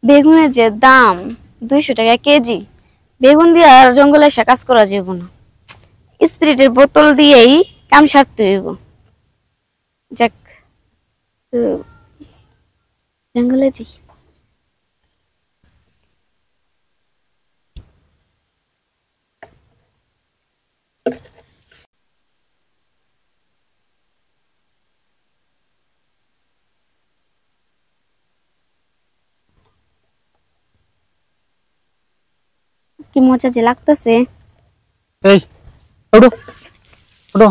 বেগুনের যে দাম 200 টাকা কেজি, বেগুন দিয়ে আর জঙ্গলে এসে কাজ করা যাবে না। স্পিরিটের বোতল দিয়েই কাম সারতে হইব। যাক, তো জঙ্গলে যাই। কি মজা যে লাগতেছে। এই ওঠো ওঠো,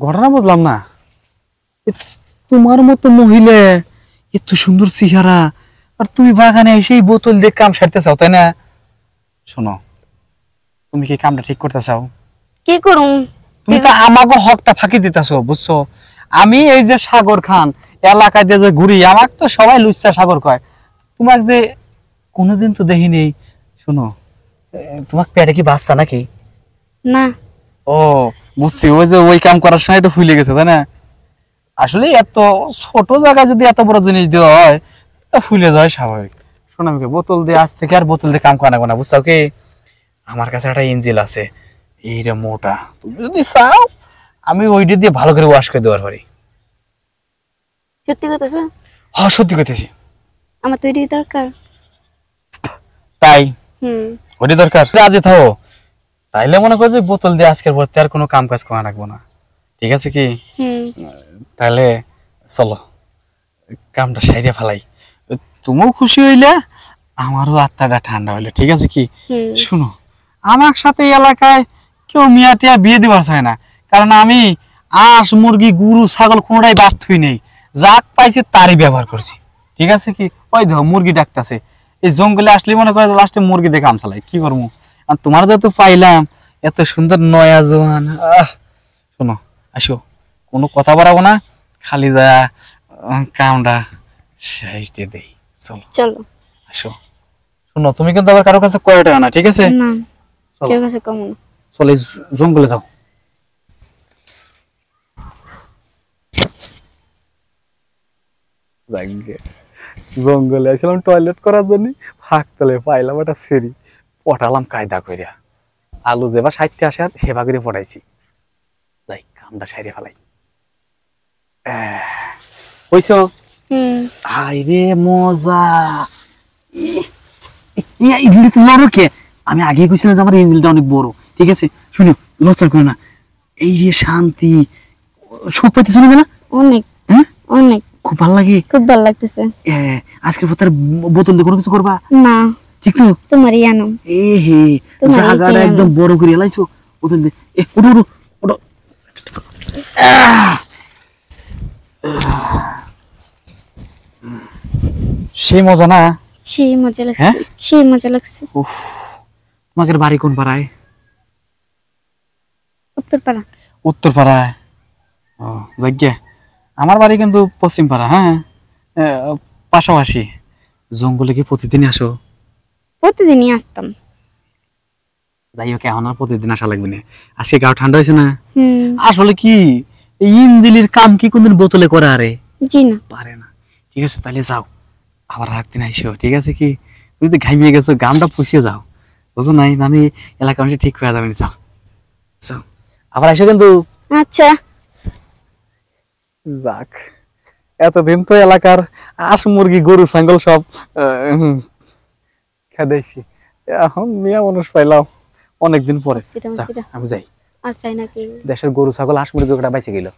ঘটনা বুঝলাম না। তোমার মতো মহিলা, এত সুন্দর চেহারা, আর তুমি বাগানে এসে এই বোতল দিয়ে কাম সারতে চাও, তাই না? শোনো, তুমি কি কামটা ঠিক করতে চাও? কি করুম? তুমি তো আমাকে হকটা ফাঁকি দিতেছো, বুঝছো? আমি এই যে সাগর খান এলাকায় দিয়ে যে ঘুরি, আমাকে তো সবাই লুচ্চা সাগর কয়। তোমাকে যে কোনোদিন তো দেখিনি। শোনো, তোমার পেটে কি বাচ্চা নাকি? না। ও বুঝছি, ওই যে ওই কাম করার সময় একটু ফুলে গেছে, তাই না? আসলে এত ছোট জায়গায় যদি এত বড় জিনিস দেওয়া হয়, তা ফুলে যায় স্বাভাবিক। শোনো, আমাকে বোতল দিয়ে আজ থেকে আর বোতল দিয়ে কাম করা না, বুঝছো কি? আমার কাছে একটা ইঞ্জিল আছে, এইটা মোটা। তুমি যদি চাও আমি ওইটা দিয়ে ভালো করে ওয়াশ করে দেওয়ার পারি। সত্যি কথা? হ্যাঁ, সত্যি কইতেছি। আমার তো এটাই দরকার। তাই ওইটা দরকার, রাজি থাও। তাইলে মনে করো যে বোতল দিয়ে আজকের পর আর কোনো কাম কাজ করা লাগবো না, ঠিক আছে কি? তাহলে চলো কামটা সাইরে ফেলাই। তুমিও খুশি হইলে, আমারও আত্মাটা ঠান্ডা হইলে, ঠিক আছে কি? শুনো, আমার সাথে এই এলাকায় কেউ মিয়া টিয়া বিয়ে দিবার চায় না, কারণ আমি আঁশ মুরগি গরু ছাগল কোনোটাই বাদ থুই নেই, যাক পাইছি তারই ব্যবহার করছি, ঠিক আছে কি? ওই দেখো মুরগি ডাকতেছে, এই জঙ্গলে আসলে মনে করে লাস্টে মুরগি দেখে কাম চালাই, কি করবো? আর তোমার যত পাইলাম এত সুন্দর নয়া জোয়ান, শোনো আসো, কোনো কথা বাড়াবো না, খালি যা কামটা শেষ দিয়ে দেই। চলো চলো আসো। শোনো, তুমি কিন্তু আবার কারো কাছে কয় টাকা না, ঠিক আছে? না, কেউ কাছে কম না। চলো জঙ্গলে যাও। জঙ্গলে আসলাম টয়লেট করার জন্য, ফাঁক তলে পাইলাম একটা সেরি, পটালাম কায়দা কইরা। আলু যেবা সাইডতে আসে আর সেবা করে পটাইছি। যাই কামটা সাইরে ফেলাই। হইছো? হাইরে মজা! ইডলি তো লড়কে, আমি আগে কইছিলাম যে আমার ইঞ্জিলটা অনেক বড়, ঠিক আছে? শুনো, লজ্জা করো না, এই যে শান্তি সুখ পাইতেছো না? অনেক, হ্যাঁ অনেক, খুব ভালো লাগে, খুব ভালো লাগতেছে। আজকের পর তার বোতল দিয়ে কোনো কিছু করবা না? ঠিক তো, তোমারই আনো। এ হে, জায়গাটা একদম বড় করে এলাইছো বোতল দিয়ে। উঠো উঠো উঠো। সেই মজা না? সেই মজা লাগছে, সেই মজা লাগছে। উফ, তোমাদের বাড়ি কোন পাড়ায়? উত্তরপাড়া। উত্তরপাড়ায়? ও যাজ্ঞা, আমার বাড়ি কিন্তু পশ্চিম পাড়া। হ্যাঁ, পাশাপাশি। জঙ্গলে কি প্রতিদিনই আসো? প্রতিদিনই আসতাম। যাই হোক, এখন আর প্রতিদিন আসা লাগবে না, আজকে গাও ঠান্ডা হয়েছে না? আসলে কি এই ইঞ্জিলির কাম কি কোনদিন বোতলে করে? আরে জি না, পারে না। ঠিক আছে, তাহলে যাও, আবার আরেকদিন আইসো, ঠিক আছে কি? তুমি তো ঘামিয়ে গেছো, গামটা পুষিয়ে যাও, বুঝো নাই? আমি এলাকা মানুষ ঠিক হয়ে যাবে, যাও যাও, আবার আইসো কিন্তু। আচ্ছা। যাক, এতদিন তো এলাকার আঁশ মুরগি গরু ছাগল সব খেদাইছি, এখন মিয়া মানুষ পাইলাম অনেকদিন পরে। আমি যাই। আর চাই নাকি? দেশের গরু ছাগল হাঁস মুরগি ওটা বেঁচে গেল।